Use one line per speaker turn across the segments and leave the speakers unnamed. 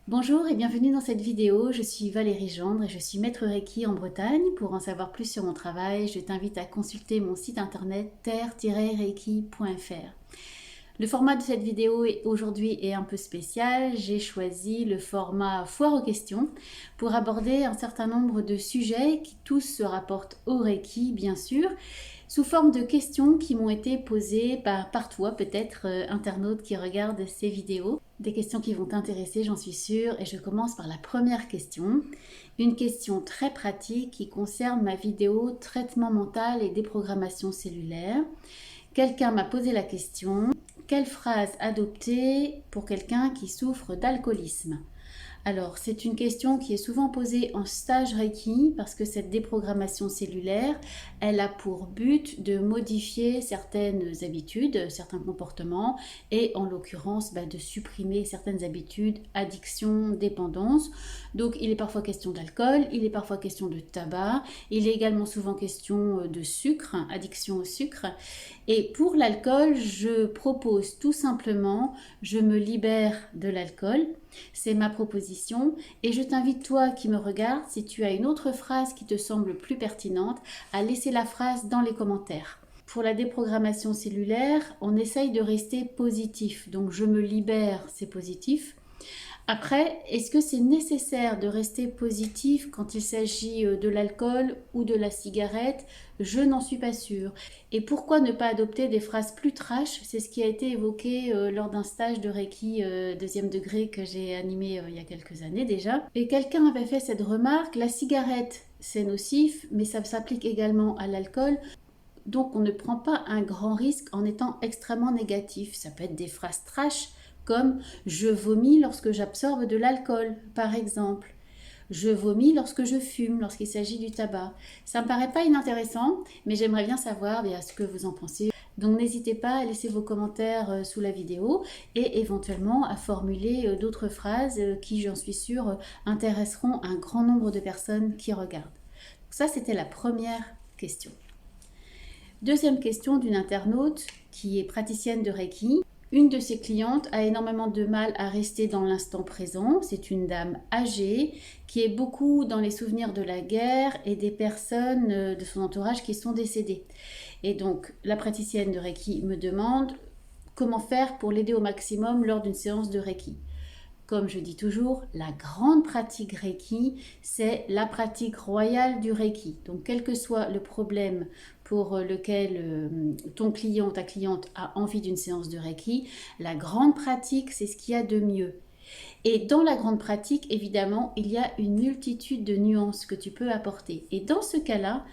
Bonjour et bienvenue dans cette vidéo. Je suis Valérie Gendre et je suis maître Reiki en Bretagne. Pour en savoir plus sur mon travail, je t'invite à consulter mon site internet terre-reiki.fr. Le format de cette vidéo aujourd'hui est un peu spécial. J'ai choisi le format foire aux questions pour aborder un certain nombre de sujets qui tous se rapportent au Reiki, bien sûr, sous forme de questions qui m'ont été posées par toi, peut-être internaute qui regarde ces vidéos. Des questions qui vont t'intéresser, j'en suis sûre, et je commence par la première question. Une question très pratique qui concerne ma vidéo traitement mental et déprogrammation cellulaire. Quelqu'un m'a posé la question: quelle phrase adopter pour quelqu'un qui souffre d'alcoolisme? Alors, c'est une question qui est souvent posée en stage Reiki parce que cette déprogrammation cellulaire, elle a pour but de modifier certaines habitudes, certains comportements et en l'occurrence de supprimer certaines habitudes, addiction, dépendance. Donc, il est parfois question d'alcool, il est parfois question de tabac, il est également souvent question de sucre, addiction au sucre. Et pour l'alcool, je propose tout simplement, je me libère de l'alcool. C'est ma proposition et je t'invite, toi qui me regardes, si tu as une autre phrase qui te semble plus pertinente, à laisser la phrase dans les commentaires. Pour la déprogrammation cellulaire, on essaye de rester positif. Donc je me libère, c'est positif. Après, est-ce que c'est nécessaire de rester positif quand il s'agit de l'alcool ou de la cigarette? Je n'en suis pas sûre. Et pourquoi ne pas adopter des phrases plus trash? C'est ce qui a été évoqué lors d'un stage de Reiki deuxième degré que j'ai animé il y a quelques années déjà. Et quelqu'un avait fait cette remarque: la cigarette, c'est nocif, mais ça s'applique également à l'alcool. Donc on ne prend pas un grand risque en étant extrêmement négatif. Ça peut être des phrases trash comme je vomis lorsque j'absorbe de l'alcool, par exemple. Je vomis lorsque je fume, lorsqu'il s'agit du tabac. Ça me paraît pas inintéressant, mais j'aimerais bien savoir ce que vous en pensez. Donc n'hésitez pas à laisser vos commentaires sous la vidéo et éventuellement à formuler d'autres phrases qui, j'en suis sûre, intéresseront un grand nombre de personnes qui regardent. Donc ça, c'était la première question. Deuxième question d'une internaute qui est praticienne de Reiki. Une de ses clientes a énormément de mal à rester dans l'instant présent. C'est une dame âgée qui est beaucoup dans les souvenirs de la guerre et des personnes de son entourage qui sont décédées. Et donc la praticienne de Reiki me demande comment faire pour l'aider au maximum lors d'une séance de Reiki. Comme je dis toujours, la grande pratique Reiki, c'est la pratique royale du Reiki. Donc, quel que soit le problème pour lequel ton client, ta cliente a envie d'une séance de Reiki, la grande pratique, c'est ce qu'il y a de mieux. Et dans la grande pratique, évidemment, il y a une multitude de nuances que tu peux apporter. Et dans ce cas-là,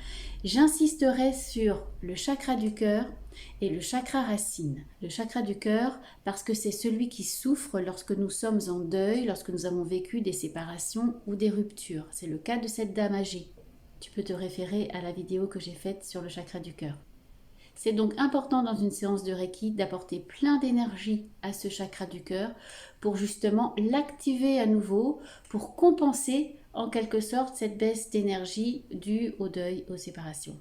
j'insisterai sur le chakra du cœur et le chakra racine. Le chakra du cœur parce que c'est celui qui souffre lorsque nous sommes en deuil, lorsque nous avons vécu des séparations ou des ruptures. C'est le cas de cette dame âgée. Tu peux te référer à la vidéo que j'ai faite sur le chakra du cœur. C'est donc important dans une séance de Reiki d'apporter plein d'énergie à ce chakra du cœur pour justement l'activer à nouveau, pour compenser en quelque sorte cette baisse d'énergie due au deuil, aux séparations.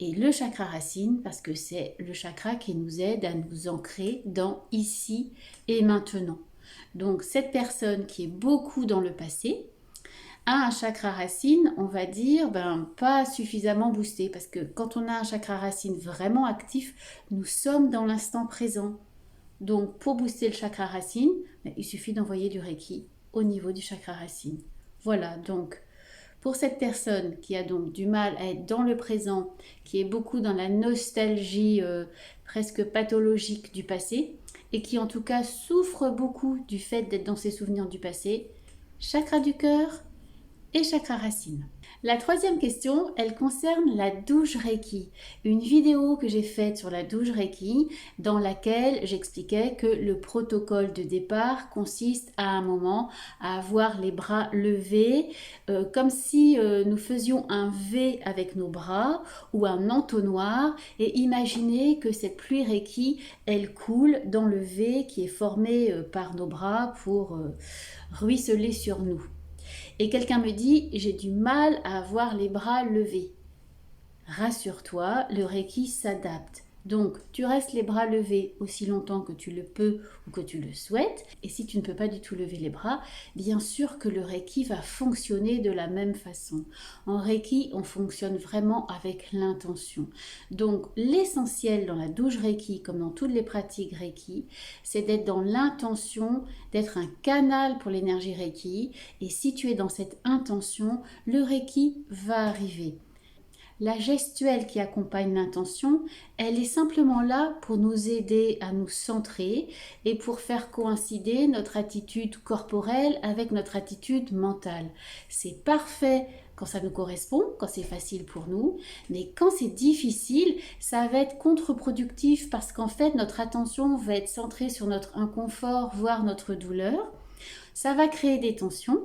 Et le chakra racine, parce que c'est le chakra qui nous aide à nous ancrer dans ici et maintenant. Donc cette personne qui est beaucoup dans le passé a un chakra racine, on va dire, pas suffisamment boosté. Parce que quand on a un chakra racine vraiment actif, nous sommes dans l'instant présent. Donc pour booster le chakra racine, il suffit d'envoyer du Reiki au niveau du chakra racine. Voilà, donc pour cette personne qui a donc du mal à être dans le présent, qui est beaucoup dans la nostalgie presque pathologique du passé, et qui en tout cas souffre beaucoup du fait d'être dans ses souvenirs du passé, chakra du cœur et chakra racine. La troisième question, elle concerne la douche Reiki. Une vidéo que j'ai faite sur la douche Reiki dans laquelle j'expliquais que le protocole de départ consiste à un moment à avoir les bras levés comme si nous faisions un V avec nos bras ou un entonnoir et imaginer que cette pluie Reiki, elle coule dans le V qui est formé par nos bras pour ruisseler sur nous. Et quelqu'un me dit: j'ai du mal à avoir les bras levés. Rassure-toi, le Reiki s'adapte. Donc, tu restes les bras levés aussi longtemps que tu le peux ou que tu le souhaites. Et si tu ne peux pas du tout lever les bras, bien sûr que le Reiki va fonctionner de la même façon. En Reiki, on fonctionne vraiment avec l'intention. Donc, l'essentiel dans la douche Reiki, comme dans toutes les pratiques Reiki, c'est d'être dans l'intention, d'être un canal pour l'énergie Reiki. Et si tu es dans cette intention, le Reiki va arriver. La gestuelle qui accompagne l'intention, elle est simplement là pour nous aider à nous centrer et pour faire coïncider notre attitude corporelle avec notre attitude mentale. C'est parfait quand ça nous correspond, quand c'est facile pour nous, mais quand c'est difficile, ça va être contre-productif parce qu'en fait, notre attention va être centrée sur notre inconfort, voire notre douleur. Ça va créer des tensions.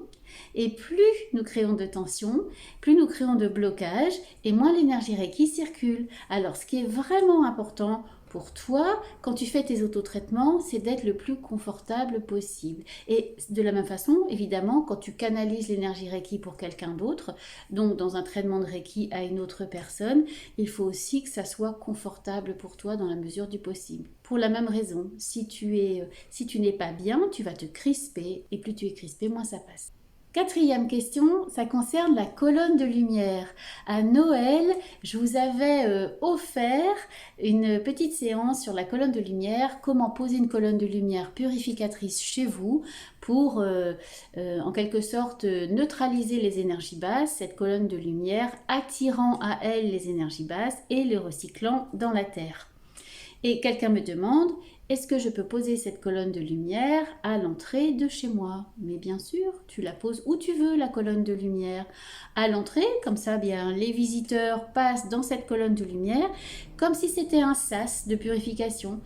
Et plus nous créons de tensions, plus nous créons de blocages et moins l'énergie Reiki circule. Alors ce qui est vraiment important pour toi quand tu fais tes autotraitements, c'est d'être le plus confortable possible. Et de la même façon, évidemment, quand tu canalises l'énergie Reiki pour quelqu'un d'autre, donc dans un traitement de Reiki à une autre personne, il faut aussi que ça soit confortable pour toi dans la mesure du possible. Pour la même raison, si tu n'es pas bien, tu vas te crisper et plus tu es crispé, moins ça passe. Quatrième question, ça concerne la colonne de lumière. À Noël, je vous avais offert une petite séance sur la colonne de lumière, comment poser une colonne de lumière purificatrice chez vous pour en quelque sorte neutraliser les énergies basses, cette colonne de lumière attirant à elle les énergies basses et les recyclant dans la terre. Et quelqu'un me demande, est-ce que je peux poser cette colonne de lumière à l'entrée de chez moi? Mais bien sûr, tu la poses où tu veux, la colonne de lumière. À l'entrée, comme ça, bien, les visiteurs passent dans cette colonne de lumière comme si c'était un sas de purification.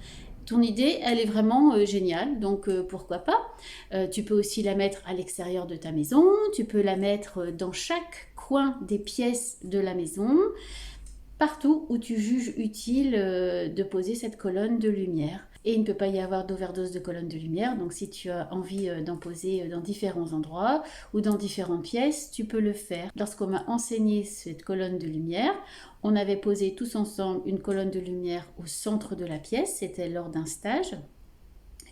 Ton idée, elle est vraiment géniale, donc pourquoi pas. Tu peux aussi la mettre à l'extérieur de ta maison, tu peux la mettre dans chaque coin des pièces de la maison, partout où tu juges utile de poser cette colonne de lumière. Et il ne peut pas y avoir d'overdose de colonnes de lumière, donc si tu as envie d'en poser dans différents endroits ou dans différentes pièces, tu peux le faire. Lorsqu'on m'a enseigné cette colonne de lumière, on avait posé tous ensemble une colonne de lumière au centre de la pièce, c'était lors d'un stage.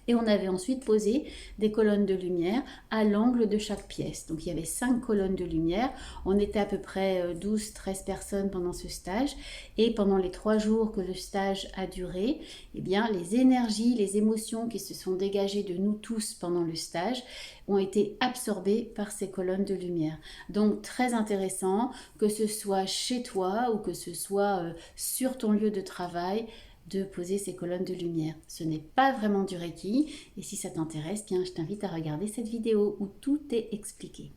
Et on avait ensuite posé des colonnes de lumière à l'angle de chaque pièce. Donc il y avait 5 colonnes de lumière. On était à peu près 12-13 personnes pendant ce stage. Et pendant les 3 jours que le stage a duré, eh bien, les énergies, les émotions qui se sont dégagées de nous tous pendant le stage ont été absorbées par ces colonnes de lumière. Donc très intéressant, que ce soit chez toi ou que ce soit sur ton lieu de travail, de poser ces colonnes de lumière. Ce n'est pas vraiment du Reiki et si ça t'intéresse, bien, je t'invite à regarder cette vidéo où tout est expliqué.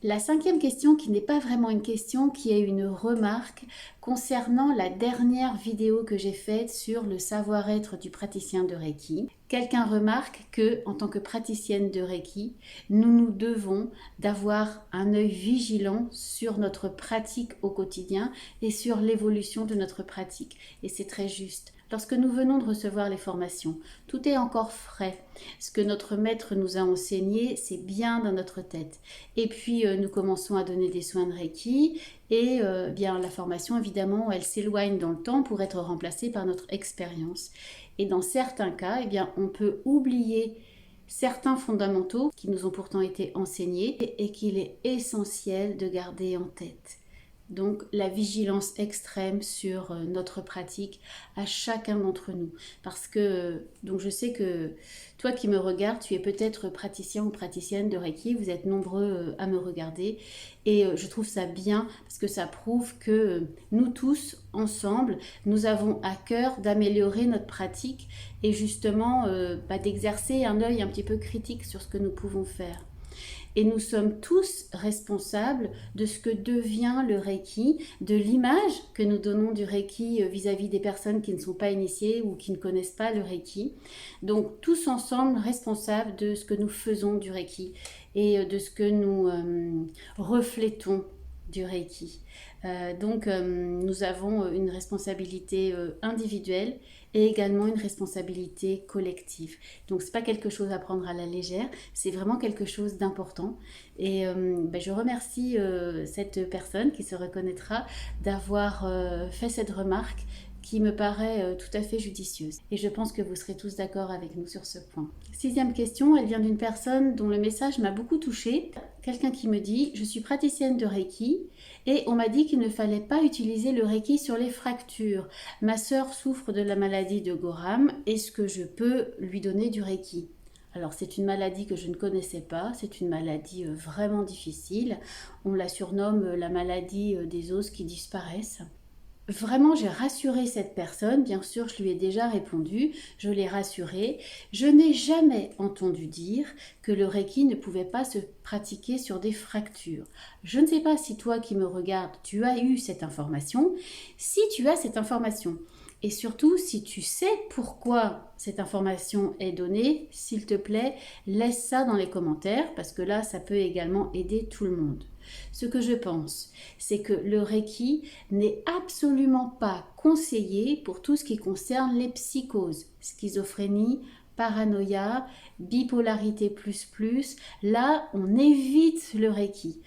La 5e question, qui n'est pas vraiment une question, qui est une remarque concernant la dernière vidéo que j'ai faite sur le savoir-être du praticien de Reiki. Quelqu'un remarque que, en tant que praticienne de Reiki, nous devons d'avoir un œil vigilant sur notre pratique au quotidien et sur l'évolution de notre pratique. Et c'est très juste. Lorsque nous venons de recevoir les formations, tout est encore frais. Ce que notre maître nous a enseigné, c'est bien dans notre tête. Et puis, nous commençons à donner des soins de Reiki et bien la formation, évidemment, elle s'éloigne dans le temps pour être remplacée par notre expérience. Et dans certains cas, eh bien, on peut oublier certains fondamentaux qui nous ont pourtant été enseignés et qu'il est essentiel de garder en tête. Donc la vigilance extrême sur notre pratique à chacun d'entre nous. Parce que, donc je sais que toi qui me regardes, tu es peut-être praticien ou praticienne de Reiki, vous êtes nombreux à me regarder et je trouve ça bien parce que ça prouve que nous tous, ensemble, nous avons à cœur d'améliorer notre pratique et justement d'exercer un œil un petit peu critique sur ce que nous pouvons faire. Et nous sommes tous responsables de ce que devient le Reiki, de l'image que nous donnons du Reiki vis-à-vis des personnes qui ne sont pas initiées ou qui ne connaissent pas le Reiki. Donc tous ensemble responsables de ce que nous faisons du Reiki et de ce que nous reflétons du Reiki. Donc nous avons une responsabilité individuelle et également une responsabilité collective. Donc c'est pas quelque chose à prendre à la légère, c'est vraiment quelque chose d'important. Et je remercie cette personne qui se reconnaîtra d'avoir fait cette remarque qui me paraît tout à fait judicieuse. Et je pense que vous serez tous d'accord avec nous sur ce point. Sixième question, elle vient d'une personne dont le message m'a beaucoup touchée. Quelqu'un qui me dit « Je suis praticienne de Reiki et on m'a dit qu'il ne fallait pas utiliser le Reiki sur les fractures. Ma sœur souffre de la maladie de Gorham. Est-ce que je peux lui donner du Reiki ?» Alors c'est une maladie que je ne connaissais pas, c'est une maladie vraiment difficile. On la surnomme la maladie des os qui disparaissent. Vraiment, j'ai rassuré cette personne, bien sûr, je lui ai déjà répondu, je l'ai rassurée. Je n'ai jamais entendu dire que le Reiki ne pouvait pas se pratiquer sur des fractures. Je ne sais pas si toi qui me regardes, tu as eu cette information. Si tu as cette information, et surtout si tu sais pourquoi cette information est donnée, s'il te plaît, laisse ça dans les commentaires, parce que là, ça peut également aider tout le monde. Ce que je pense, c'est que le Reiki n'est absolument pas conseillé pour tout ce qui concerne les psychoses, schizophrénie, paranoïa, bipolarité plus. Là, on évite le Reiki.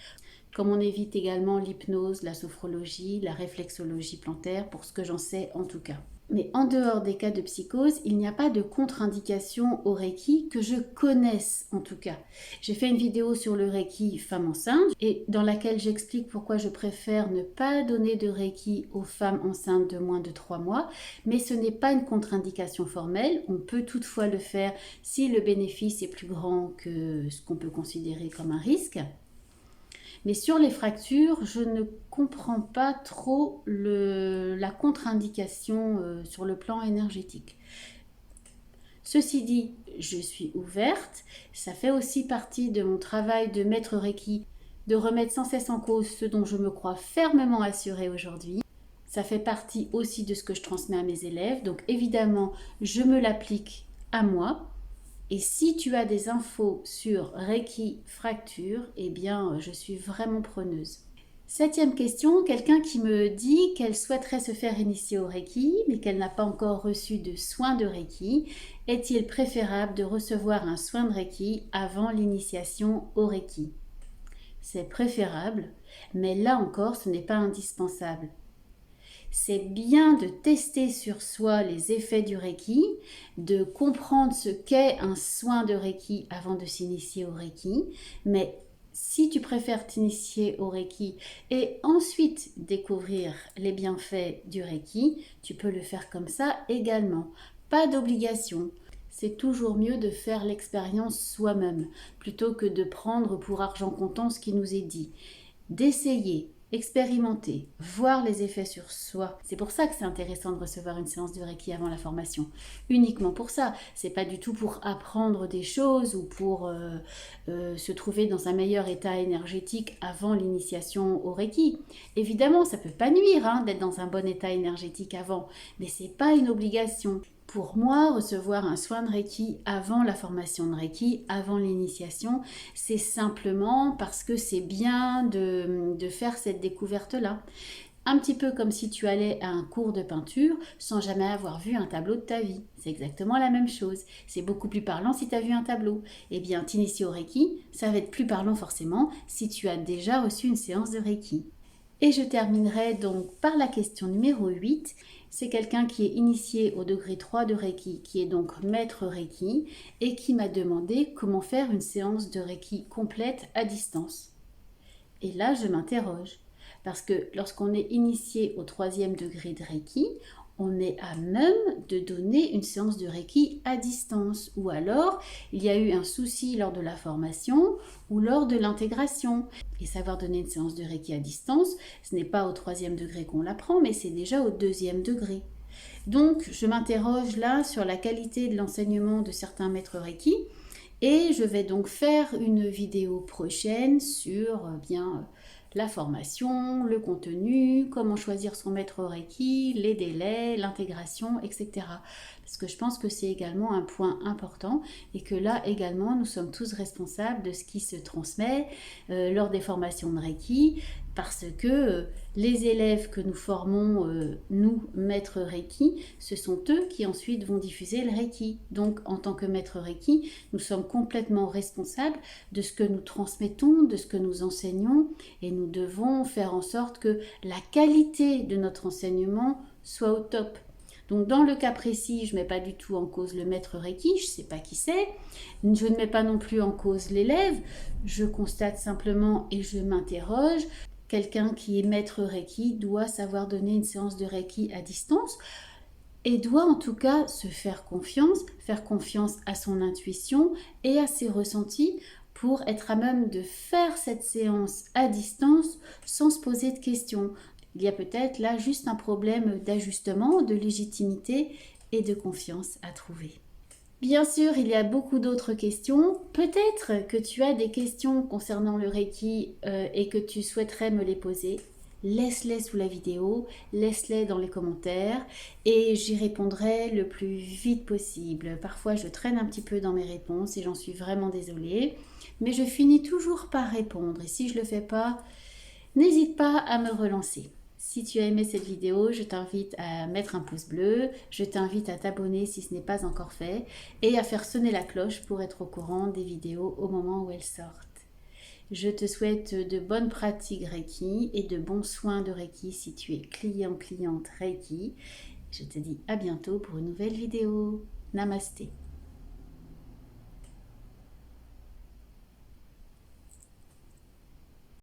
Comme on évite également l'hypnose, la sophrologie, la réflexologie plantaire, pour ce que j'en sais en tout cas. Mais en dehors des cas de psychose, il n'y a pas de contre-indication au Reiki que je connaisse en tout cas. J'ai fait une vidéo sur le Reiki femme enceinte et dans laquelle j'explique pourquoi je préfère ne pas donner de Reiki aux femmes enceintes de moins de 3 mois, mais ce n'est pas une contre-indication formelle. On peut toutefois le faire si le bénéfice est plus grand que ce qu'on peut considérer comme un risque. Mais sur les fractures, je ne comprends pas trop la contre-indication sur le plan énergétique. Ceci dit, je suis ouverte. Ça fait aussi partie de mon travail de maître Reiki, de remettre sans cesse en cause ce dont je me crois fermement assurée aujourd'hui. Ça fait partie aussi de ce que je transmets à mes élèves. Donc évidemment, je me l'applique à moi. Et si tu as des infos sur Reiki fracture, eh bien, je suis vraiment preneuse. Septième question, quelqu'un qui me dit qu'elle souhaiterait se faire initier au Reiki, mais qu'elle n'a pas encore reçu de soins de Reiki. Est-il préférable de recevoir un soin de Reiki avant l'initiation au Reiki? C'est préférable, mais là encore, ce n'est pas indispensable. C'est bien de tester sur soi les effets du Reiki, de comprendre ce qu'est un soin de Reiki avant de s'initier au Reiki. Mais si tu préfères t'initier au Reiki et ensuite découvrir les bienfaits du Reiki, tu peux le faire comme ça également. Pas d'obligation. C'est toujours mieux de faire l'expérience soi-même plutôt que de prendre pour argent comptant ce qui nous est dit. D'essayer, expérimenter, voir les effets sur soi. C'est pour ça que c'est intéressant de recevoir une séance de Reiki avant la formation. Uniquement pour ça. C'est pas du tout pour apprendre des choses ou pour se trouver dans un meilleur état énergétique avant l'initiation au Reiki. Évidemment, ça peut pas nuire d'être dans un bon état énergétique avant, mais c'est pas une obligation. Pour moi, recevoir un soin de Reiki avant la formation de Reiki, avant l'initiation, c'est simplement parce que c'est bien de faire cette découverte-là. Un petit peu comme si tu allais à un cours de peinture sans jamais avoir vu un tableau de ta vie. C'est exactement la même chose. C'est beaucoup plus parlant si tu as vu un tableau. Eh bien, t'initier au Reiki, ça va être plus parlant forcément si tu as déjà reçu une séance de Reiki. Et je terminerai donc par la question numéro 8. C'est quelqu'un qui est initié au degré 3 de Reiki, qui est donc maître Reiki, et qui m'a demandé comment faire une séance de Reiki complète à distance. Et là, je m'interroge, parce que lorsqu'on est initié au 3e degré de Reiki, on est à même de donner une séance de Reiki à distance. Ou alors, il y a eu un souci lors de la formation ou lors de l'intégration. Et savoir donner une séance de Reiki à distance, ce n'est pas au 3e degré qu'on l'apprend, mais c'est déjà au 2e degré. Donc, je m'interroge là sur la qualité de l'enseignement de certains maîtres Reiki. Et je vais donc faire une vidéo prochaine sur la formation, le contenu, comment choisir son maître Reiki, les délais, l'intégration, etc. Parce que je pense que c'est également un point important et que là également nous sommes tous responsables de ce qui se transmet lors des formations de Reiki, parce que les élèves que nous formons, nous, maîtres Reiki, ce sont eux qui ensuite vont diffuser le Reiki. Donc en tant que maître Reiki, nous sommes complètement responsables de ce que nous transmettons, de ce que nous enseignons, et nous devons faire en sorte que la qualité de notre enseignement soit au top. Donc dans le cas précis, je ne mets pas du tout en cause le maître Reiki, je ne sais pas qui c'est. Je ne mets pas non plus en cause l'élève. Je constate simplement et je m'interroge. Quelqu'un qui est maître Reiki doit savoir donner une séance de Reiki à distance et doit en tout cas se faire confiance à son intuition et à ses ressentis pour être à même de faire cette séance à distance sans se poser de questions. Il y a peut-être là juste un problème d'ajustement, de légitimité et de confiance à trouver. Bien sûr, il y a beaucoup d'autres questions. Peut-être que tu as des questions concernant le Reiki et que tu souhaiterais me les poser. Laisse-les sous la vidéo, laisse-les dans les commentaires et j'y répondrai le plus vite possible. Parfois, je traîne un petit peu dans mes réponses et j'en suis vraiment désolée. Mais je finis toujours par répondre et si je ne le fais pas, n'hésite pas à me relancer. Si tu as aimé cette vidéo, je t'invite à mettre un pouce bleu, je t'invite à t'abonner si ce n'est pas encore fait et à faire sonner la cloche pour être au courant des vidéos au moment où elles sortent. Je te souhaite de bonnes pratiques Reiki et de bons soins de Reiki si tu es cliente Reiki. Je te dis à bientôt pour une nouvelle vidéo. Namasté.